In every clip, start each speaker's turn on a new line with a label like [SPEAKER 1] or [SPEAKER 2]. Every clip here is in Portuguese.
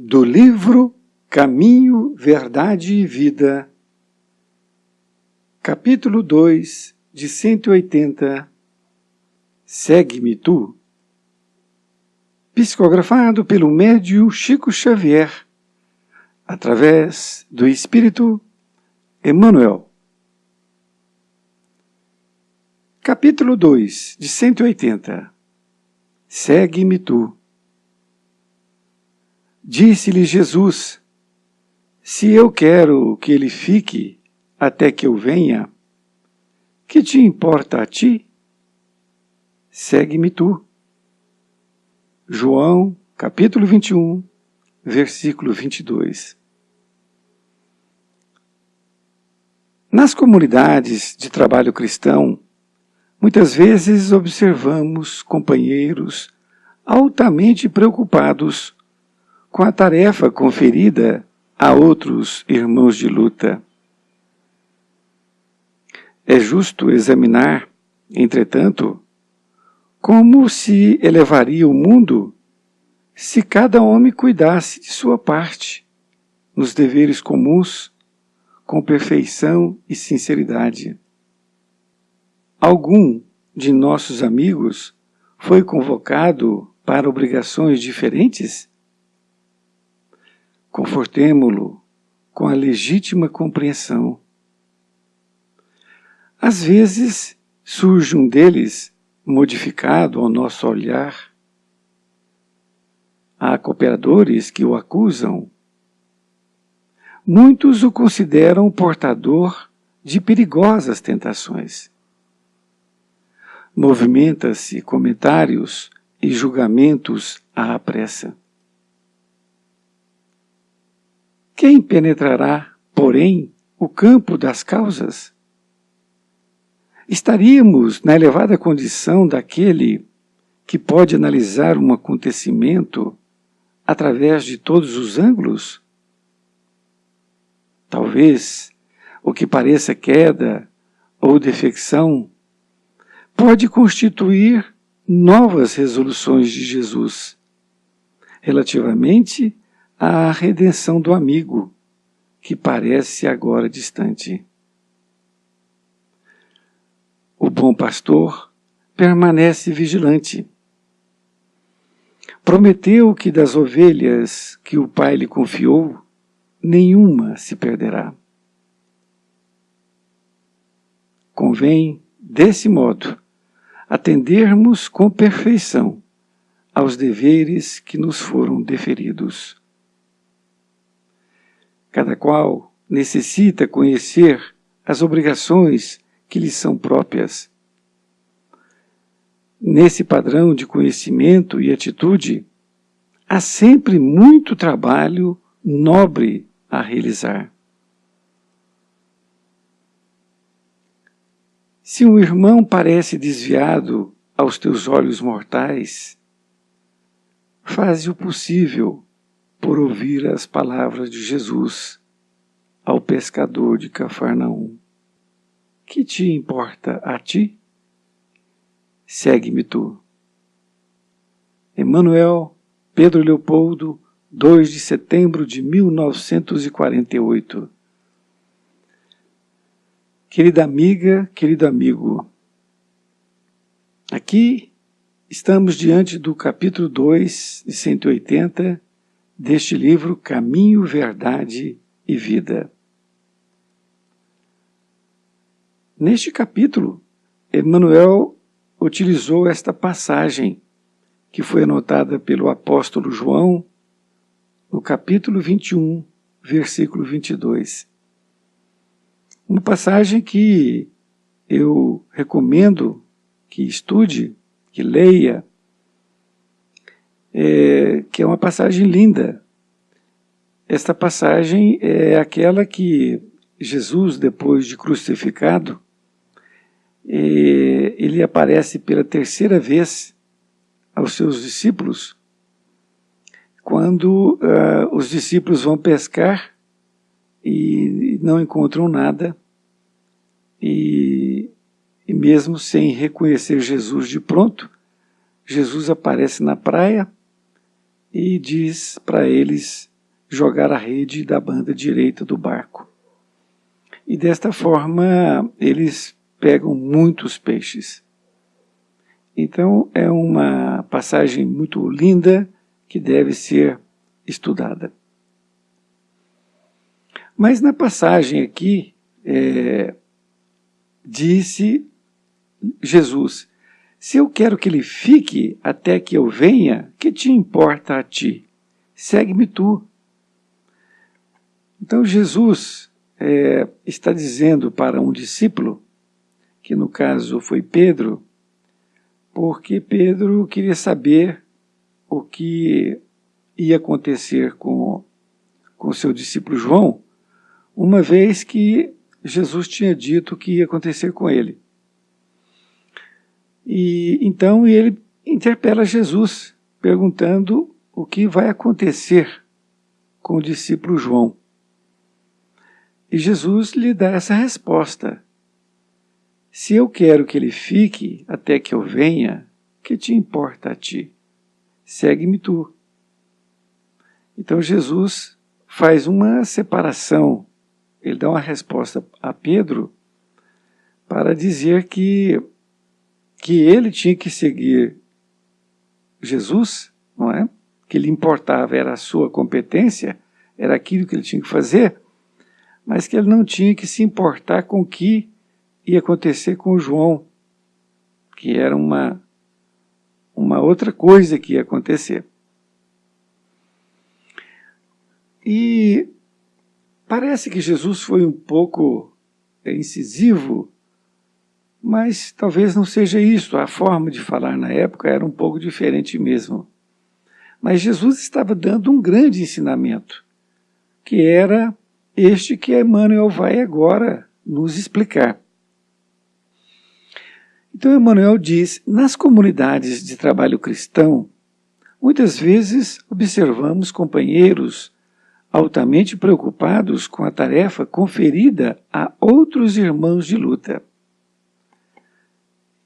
[SPEAKER 1] Do livro Caminho, Verdade e Vida, capítulo 2, de 180, Segue-me tu, psicografado pelo médium Chico Xavier, através do Espírito Emmanuel. Capítulo 2, de 180, Segue-me tu. Disse-lhe Jesus: se eu quero que ele fique até que eu venha, que te importa a ti? Segue-me tu. João, capítulo 21, versículo 22. Nas comunidades de trabalho cristão, muitas vezes observamos companheiros altamente preocupados com a tarefa conferida a outros irmãos de luta. É justo examinar, entretanto, como se elevaria o mundo se cada homem cuidasse de sua parte, nos deveres comuns, com perfeição e sinceridade. Algum de nossos amigos foi convocado para obrigações diferentes? Confortemo-lo com a legítima compreensão. Às vezes surge um deles modificado ao nosso olhar. Há cooperadores que o acusam. Muitos o consideram portador de perigosas tentações. Movimenta-se comentários e julgamentos à pressa. Quem penetrará, porém, o campo das causas? Estaríamos na elevada condição daquele que pode analisar um acontecimento através de todos os ângulos? Talvez o que pareça queda ou defecção pode constituir novas resoluções de Jesus relativamente à redenção do amigo, que parece agora distante. O bom pastor permanece vigilante. Prometeu que das ovelhas que o Pai lhe confiou, nenhuma se perderá. Convém, desse modo, atendermos com perfeição aos deveres que nos foram deferidos. Cada qual necessita conhecer as obrigações que lhe são próprias. Nesse padrão de conhecimento e atitude, há sempre muito trabalho nobre a realizar. Se um irmão parece desviado aos teus olhos mortais, faze o possível por ouvir as palavras de Jesus ao pescador de Cafarnaum. Que te importa a ti? Segue-me tu. Emmanuel, Pedro Leopoldo, 2 de setembro de 1948. Querida amiga, querido amigo, aqui estamos diante do capítulo 2 de 180 deste livro Caminho, Verdade e Vida. Neste capítulo, Emmanuel utilizou esta passagem que foi anotada pelo apóstolo João no capítulo 21, versículo 22. Uma passagem que eu recomendo que estude, que leia, que é uma passagem linda. Esta passagem é aquela que Jesus, depois de crucificado, ele aparece pela terceira vez aos seus discípulos, quando os discípulos vão pescar e não encontram nada, e mesmo sem reconhecer Jesus de pronto, Jesus aparece na praia e diz para eles jogar a rede da banda direita do barco. E desta forma eles pegam muitos peixes. Então é uma passagem muito linda que deve ser estudada. Mas na passagem aqui, disse Jesus: se eu quero que ele fique até que eu venha, que te importa a ti? Segue-me tu. Então Jesus está dizendo para um discípulo, que no caso foi Pedro, porque Pedro queria saber o que ia acontecer com seu discípulo João, uma vez que Jesus tinha dito que ia acontecer com ele. E então ele interpela Jesus, perguntando o que vai acontecer com o discípulo João. E Jesus lhe dá essa resposta: se eu quero que ele fique até que eu venha, que te importa a ti? Segue-me tu. Então Jesus faz uma separação, ele dá uma resposta a Pedro para dizer que ele tinha que seguir Jesus, não é? Que lhe importava era a sua competência, era aquilo que ele tinha que fazer, mas que ele não tinha que se importar com o que ia acontecer com o João, que era uma outra coisa que ia acontecer. E parece que Jesus foi um pouco incisivo, mas talvez não seja isso. A forma de falar na época era um pouco diferente mesmo. Mas Jesus estava dando um grande ensinamento, que era este que Emmanuel vai agora nos explicar. Então Emmanuel diz: nas comunidades de trabalho cristão, muitas vezes observamos companheiros altamente preocupados com a tarefa conferida a outros irmãos de luta.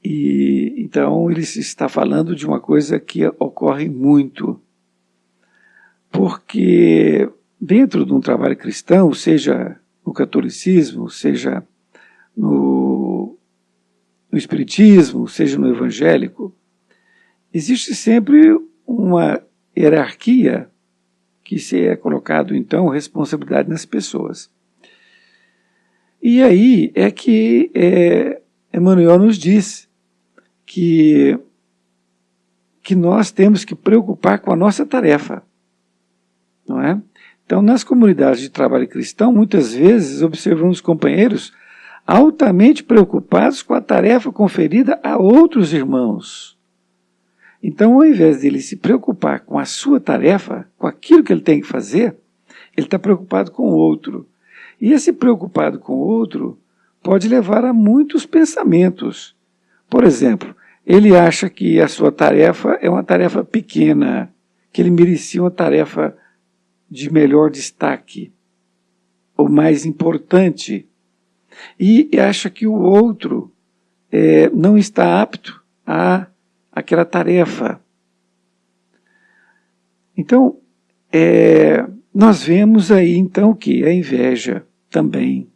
[SPEAKER 1] E então ele está falando de uma coisa que ocorre muito, porque dentro de um trabalho cristão, seja no catolicismo, seja no espiritismo, seja no evangélico, existe sempre uma hierarquia que se é colocado, então, responsabilidade nas pessoas. E aí é que Emmanuel nos diz que nós temos que preocupar com a nossa tarefa, não é? Então, nas comunidades de trabalho cristão, muitas vezes observamos companheiros altamente preocupados com a tarefa conferida a outros irmãos. Então, ao invés de ele se preocupar com a sua tarefa, com aquilo que ele tem que fazer, ele está preocupado com o outro. E esse preocupado com o outro pode levar a muitos pensamentos. Por exemplo, ele acha que a sua tarefa é uma tarefa pequena, que ele merecia uma tarefa de melhor destaque, ou mais importante, e acha que o outro não está apto a aquela tarefa. Então, nós vemos aí então que a inveja também.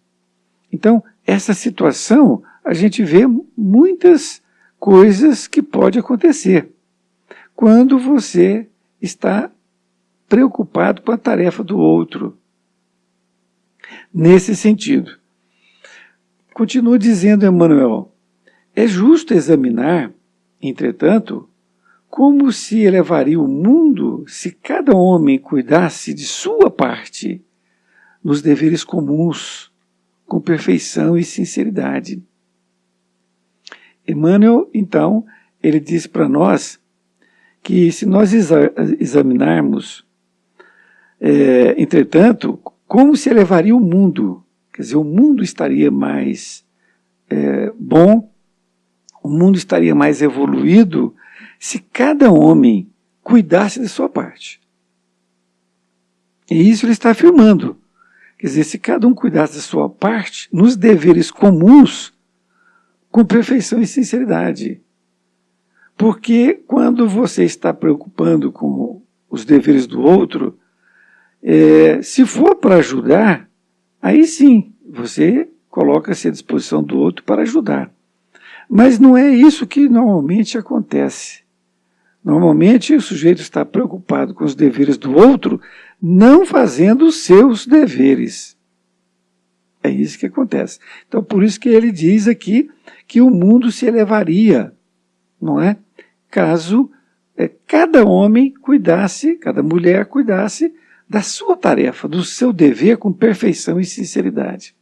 [SPEAKER 1] Então, essa situação, a gente vê muitas coisas que pode acontecer quando você está preocupado com a tarefa do outro. Nesse sentido, continua dizendo Emmanuel: é justo examinar, entretanto, como se elevaria o mundo se cada homem cuidasse de sua parte nos deveres comuns, com perfeição e sinceridade. Emmanuel, então, ele diz para nós que se nós examinarmos, entretanto, como se elevaria o mundo, quer dizer, o mundo estaria mais bom, o mundo estaria mais evoluído se cada homem cuidasse de sua parte. E isso ele está afirmando. Quer dizer, se cada um cuidasse de sua parte, nos deveres comuns, com perfeição e sinceridade. Porque quando você está preocupando com os deveres do outro, Se for para ajudar, aí sim, você coloca-se à disposição do outro para ajudar. Mas não é isso que normalmente acontece. Normalmente o sujeito está preocupado com os deveres do outro, não fazendo os seus deveres. É isso que acontece. Então, por isso que ele diz aqui que o mundo se elevaria, não é? Caso cada homem cuidasse, cada mulher cuidasse da sua tarefa, do seu dever com perfeição e sinceridade.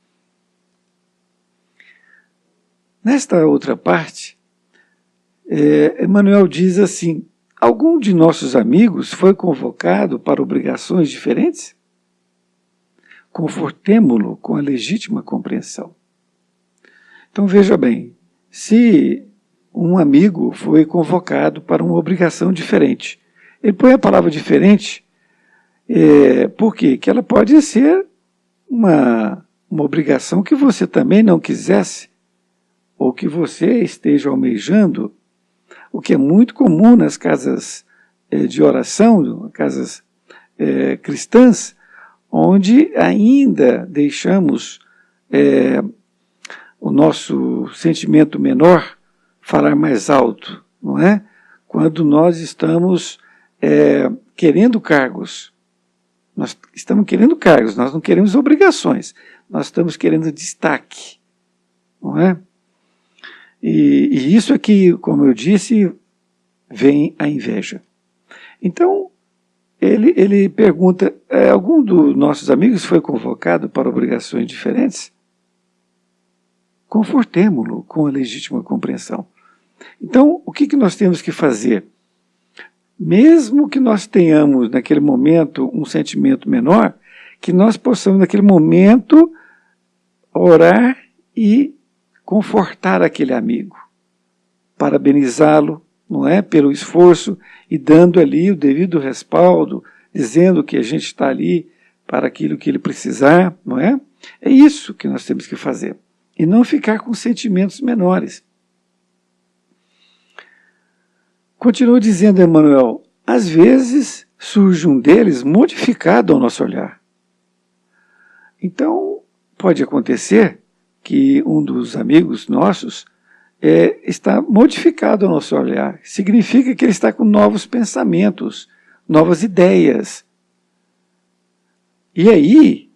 [SPEAKER 1] Nesta outra parte, Emmanuel diz assim: algum de nossos amigos foi convocado para obrigações diferentes? Confortemo-lo com a legítima compreensão. Então veja bem, se um amigo foi convocado para uma obrigação diferente, ele põe a palavra diferente, por quê? Que ela pode ser uma obrigação que você também não quisesse, ou que você esteja almejando, o que é muito comum nas casas de oração, casas cristãs, onde ainda deixamos o nosso sentimento menor falar mais alto, não é? Quando nós estamos querendo cargos. Nós estamos querendo cargos, nós não queremos obrigações, nós estamos querendo destaque, não é? E isso aqui, como eu disse, vem a inveja. Então, ele pergunta, algum dos nossos amigos foi convocado para obrigações diferentes? Confortemo-lo com a legítima compreensão. Então, o que nós temos que fazer? Mesmo que nós tenhamos, naquele momento, um sentimento menor, que nós possamos, naquele momento, orar e confortar aquele amigo, parabenizá-lo, não é, pelo esforço e dando ali o devido respaldo, dizendo que a gente está ali para aquilo que ele precisar, não é? É isso que nós temos que fazer. E não ficar com sentimentos menores. Continua dizendo Emmanuel, às vezes surge um deles modificado ao nosso olhar. Então, pode acontecer que um dos amigos nossos está modificado ao nosso olhar. Significa que ele está com novos pensamentos, novas ideias. E aí,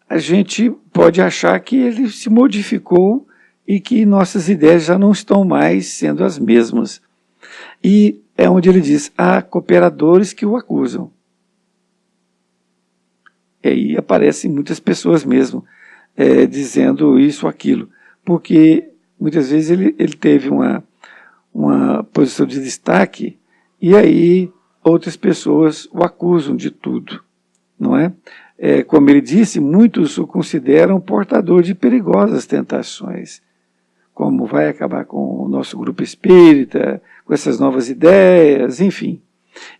[SPEAKER 1] a gente pode achar que ele se modificou e que nossas ideias já não estão mais sendo as mesmas. E é onde ele diz, há cooperadores que o acusam. E aí aparecem muitas pessoas mesmo, dizendo isso ou aquilo, porque muitas vezes ele teve uma posição de destaque e aí outras pessoas o acusam de tudo, não é? Como ele disse, muitos o consideram portador de perigosas tentações, como vai acabar com o nosso grupo espírita, com essas novas ideias, enfim.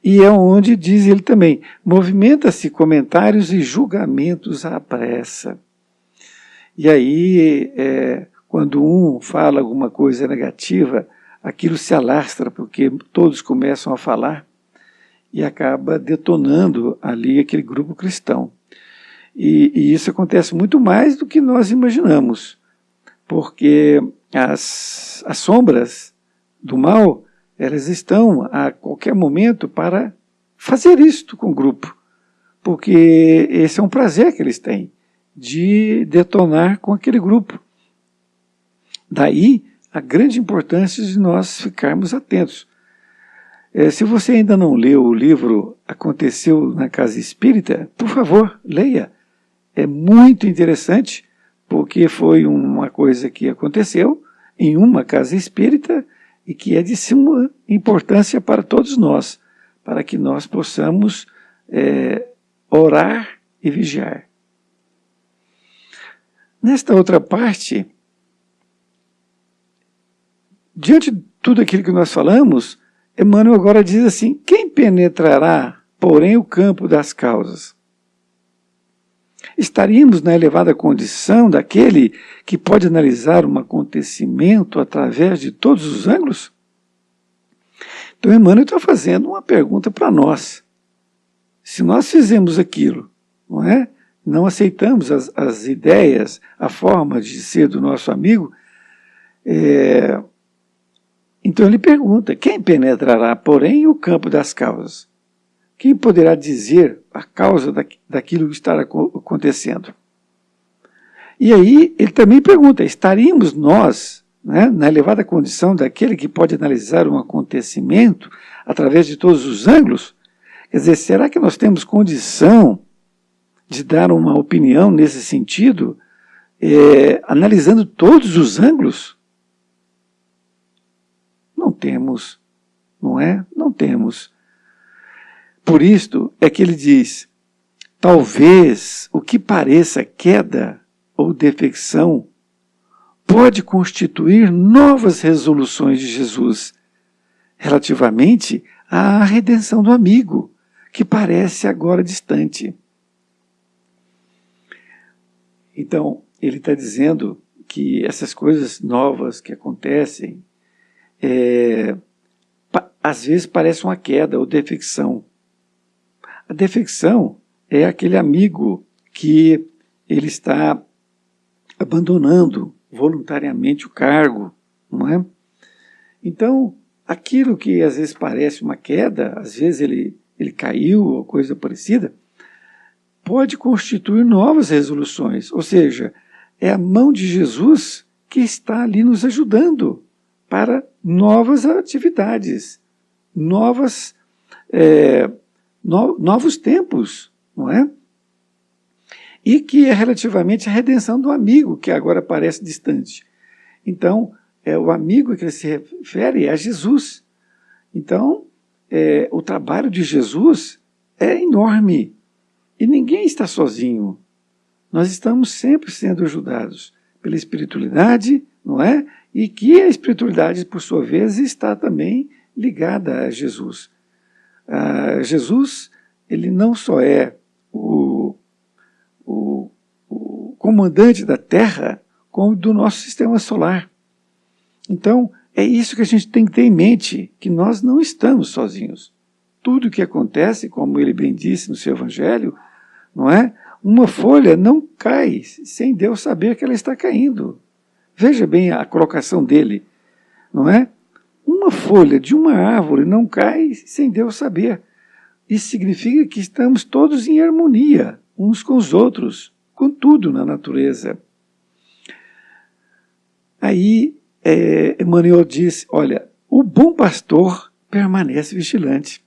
[SPEAKER 1] E é onde, diz ele também, movimenta-se comentários e julgamentos à pressa. E aí, quando um fala alguma coisa negativa, aquilo se alastra, porque todos começam a falar e acaba detonando ali aquele grupo cristão. E isso acontece muito mais do que nós imaginamos, porque as sombras do mal, elas estão a qualquer momento para fazer isto com o grupo, porque esse é um prazer que eles têm, de detonar com aquele grupo. Daí a grande importância de nós ficarmos atentos. Se você ainda não leu o livro Aconteceu na Casa Espírita, por favor, leia. É muito interessante, porque foi uma coisa que aconteceu em uma casa espírita e que é de suma importância para todos nós, para que nós possamos orar e vigiar. Nesta outra parte, diante de tudo aquilo que nós falamos, Emmanuel agora diz assim, quem penetrará, porém, o campo das causas? Estaríamos na elevada condição daquele que pode analisar um acontecimento através de todos os ângulos? Então Emmanuel está fazendo uma pergunta para nós. Se nós fizemos aquilo não é? Não aceitamos as ideias, a forma de ser do nosso amigo. Então ele pergunta: quem penetrará, porém, o campo das causas? Quem poderá dizer a causa daquilo que está acontecendo? E aí ele também pergunta: estaríamos nós, né, na elevada condição daquele que pode analisar um acontecimento através de todos os ângulos? Quer dizer, será que nós temos condição de dar uma opinião nesse sentido, analisando todos os ângulos? Não temos, não é? Não temos. Por isto é que ele diz: talvez o que pareça queda ou defecção pode constituir novas resoluções de Jesus relativamente à redenção do amigo, que parece agora distante. Então, ele está dizendo que essas coisas novas que acontecem, às vezes parece uma queda ou defecção. A defecção é aquele amigo que ele está abandonando voluntariamente o cargo, não é? Então, aquilo que às vezes parece uma queda, às vezes ele caiu ou coisa parecida, pode constituir novas resoluções, ou seja, é a mão de Jesus que está ali nos ajudando para novas atividades, novos tempos, não é? E que é relativamente à redenção do amigo, que agora parece distante. Então, o amigo que ele se refere é a Jesus. Então, o trabalho de Jesus é enorme. E ninguém está sozinho. Nós estamos sempre sendo ajudados pela espiritualidade, não é? E que a espiritualidade, por sua vez, está também ligada a Jesus. Jesus, ele não só é o comandante da Terra, como do nosso sistema solar. Então, é isso que a gente tem que ter em mente, que nós não estamos sozinhos. Tudo o que acontece, como ele bem disse no seu Evangelho, não é? Uma folha não cai sem Deus saber que ela está caindo. Veja bem a colocação dele, não é? Uma folha de uma árvore não cai sem Deus saber. Isso significa que estamos todos em harmonia, uns com os outros, com tudo na natureza. Aí Emmanuel diz: olha, o bom pastor permanece vigilante.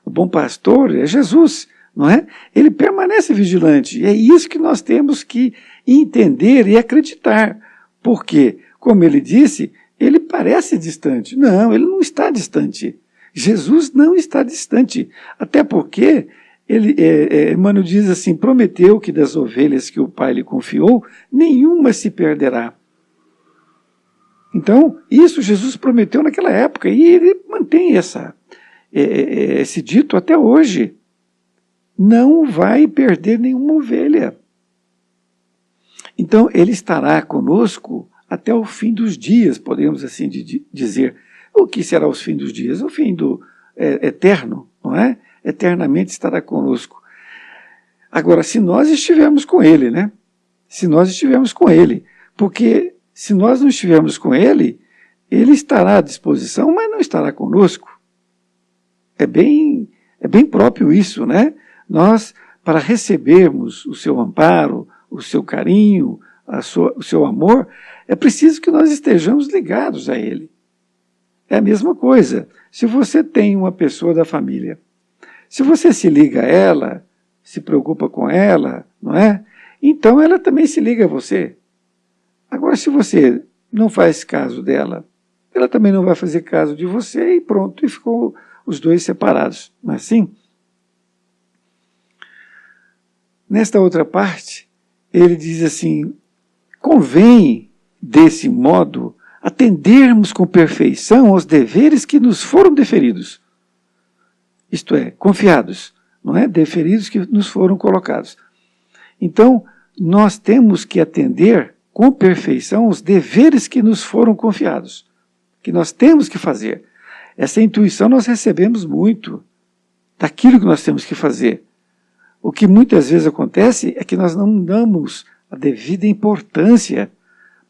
[SPEAKER 1] O bom pastor é Jesus, não é? Ele permanece vigilante. E é isso que nós temos que entender e acreditar. Porque, como ele disse, ele parece distante. Não, ele não está distante. Jesus não está distante. Até porque Emmanuel diz assim: prometeu que das ovelhas que o Pai lhe confiou, nenhuma se perderá. Então, isso Jesus prometeu naquela época, e ele mantém esse dito até hoje. Não vai perder nenhuma ovelha. Então, ele estará conosco até o fim dos dias, podemos assim dizer. O que será os fins dos dias? O fim do eterno, não é? Eternamente estará conosco. Agora, se nós estivermos com ele, né? Se nós estivermos com ele, porque se nós não estivermos com ele, ele estará à disposição, mas não estará conosco. É bem próprio isso, né? Nós, para recebermos o seu amparo, o seu carinho, o seu amor, é preciso que nós estejamos ligados a ele. É a mesma coisa. Se você tem uma pessoa da família, se você se liga a ela, se preocupa com ela, não é? Então ela também se liga a você. Agora, se você não faz caso dela, ela também não vai fazer caso de você e pronto, e ficou os dois separados. Não é assim? Nesta outra parte, ele diz assim: convém, desse modo, atendermos com perfeição aos deveres que nos foram deferidos. Isto é, confiados, não é? Deferidos que nos foram colocados. Então, nós temos que atender com perfeição os deveres que nos foram confiados, que nós temos que fazer. Essa intuição nós recebemos muito daquilo que nós temos que fazer. o que muitas vezes acontece é que nós não damos a devida importância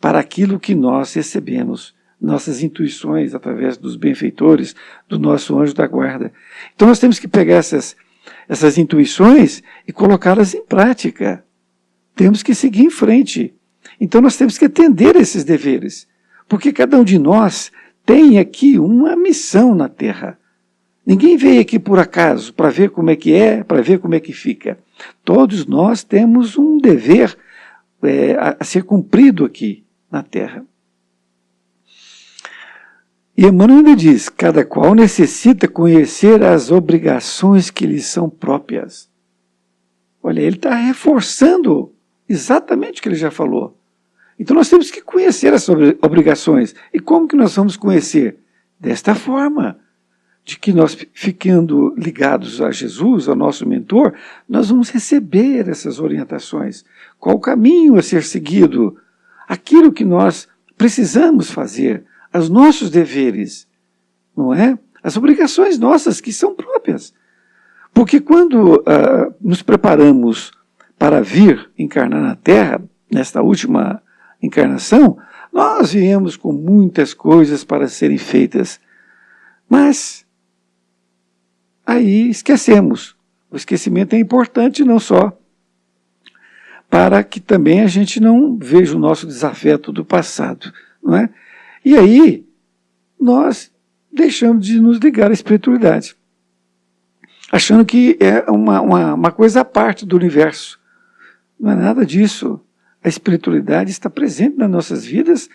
[SPEAKER 1] para aquilo que nós recebemos, nossas intuições através dos benfeitores, do nosso anjo da guarda. Então nós temos que pegar essas intuições e colocá-las em prática. Temos que seguir em frente. Então nós temos que atender esses deveres, porque cada um de nós tem aqui uma missão na Terra. Ninguém veio aqui por acaso para ver como é que é, para ver como é que fica. Todos nós temos um dever a ser cumprido aqui na Terra. E Emmanuel ainda diz, cada qual necessita conhecer as obrigações que lhe são próprias. Olha, ele está reforçando exatamente o que ele já falou. Então nós temos que conhecer as obrigações. E como que nós vamos conhecer? Desta forma, de que nós, ficando ligados a Jesus, ao nosso mentor, nós vamos receber essas orientações. Qual o caminho a ser seguido? Aquilo que nós precisamos fazer, os nossos deveres, não é? As obrigações nossas, que são próprias. Porque quando nos preparamos para vir encarnar na Terra, nesta última encarnação, nós viemos com muitas coisas para serem feitas. Mas aí esquecemos. O esquecimento é importante não só para que também a gente não veja o nosso desafeto do passado, não é? E aí nós deixamos de nos ligar à espiritualidade, achando que é uma coisa à parte do universo. Não é nada disso. A espiritualidade está presente nas nossas vidas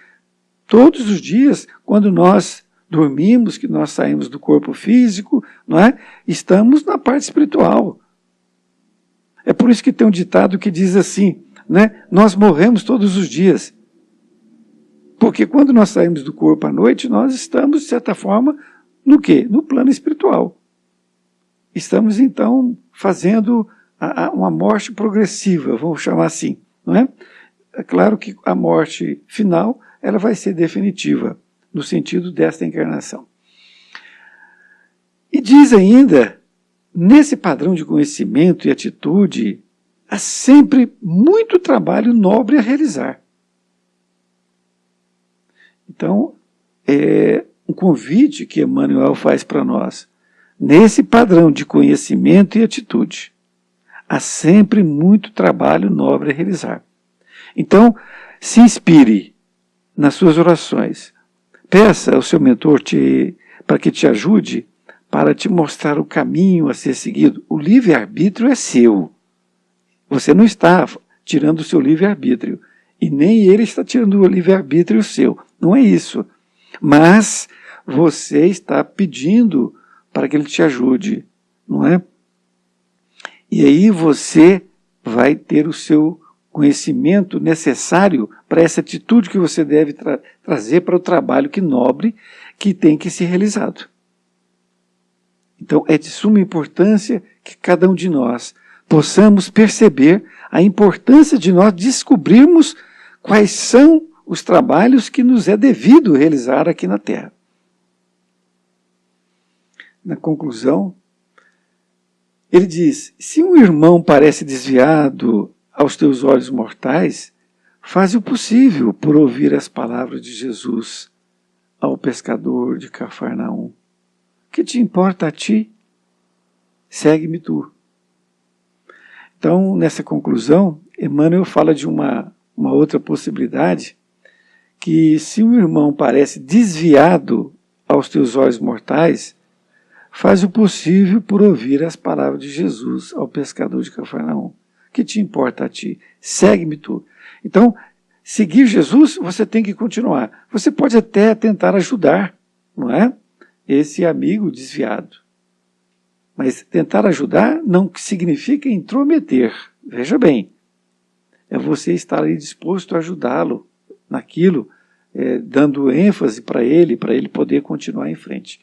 [SPEAKER 1] todos os dias, quando nós dormimos, que nós saímos do corpo físico, não é? Estamos na parte espiritual. É por isso que tem um ditado que diz assim, né? Nós morremos todos os dias. Porque quando nós saímos do corpo à noite, nós estamos, de certa forma, no quê? No plano espiritual. Estamos, então, fazendo uma morte progressiva, vamos chamar assim, não é? É claro que a morte final, ela vai ser definitiva, no sentido desta encarnação. E diz ainda, nesse padrão de conhecimento e atitude, há sempre muito trabalho nobre a realizar. Então, é um convite que Emmanuel faz para nós. Nesse padrão de conhecimento e atitude, há sempre muito trabalho nobre a realizar. Então, se inspire nas suas orações. Peça ao seu mentor para que te ajude, para te mostrar o caminho a ser seguido. O livre-arbítrio é seu. Você não está tirando o seu livre-arbítrio. E nem ele está tirando o livre-arbítrio seu. Não é isso. Mas você está pedindo para que ele te ajude, não é? E aí você vai ter o seu conhecimento necessário para essa atitude que você deve trazer para o trabalho nobre que tem que ser realizado. Então é de suma importância que cada um de nós possamos perceber a importância de nós descobrirmos quais são os trabalhos que nos é devido realizar aqui na Terra. Na conclusão, ele diz, se um irmão parece desviado aos teus olhos mortais, faz o possível por ouvir as palavras de Jesus ao pescador de Cafarnaum. Que te importa a ti? Segue-me tu. Então, nessa conclusão, Emmanuel fala de uma outra possibilidade, que se um irmão parece desviado aos teus olhos mortais, faz o possível por ouvir as palavras de Jesus ao pescador de Cafarnaum. Que te importa a ti? Segue-me tu. Então, seguir Jesus, você tem que continuar. Você pode até tentar ajudar, não é? Esse amigo desviado. Mas tentar ajudar não significa intrometer. Veja bem, é você estar ali disposto a ajudá-lo naquilo, dando ênfase para ele poder continuar em frente.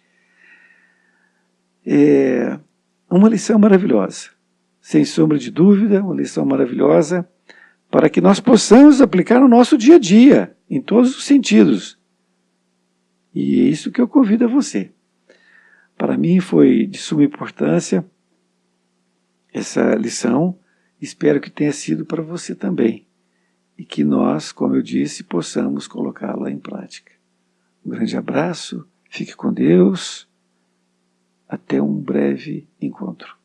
[SPEAKER 1] É uma lição maravilhosa, sem sombra de dúvida, uma lição maravilhosa para que nós possamos aplicar no nosso dia a dia, em todos os sentidos. E é isso que eu convido a você. Para mim foi de suma importância essa lição, espero que tenha sido para você também, e que nós, como eu disse, possamos colocá-la em prática. Um grande abraço, fique com Deus, até um breve encontro.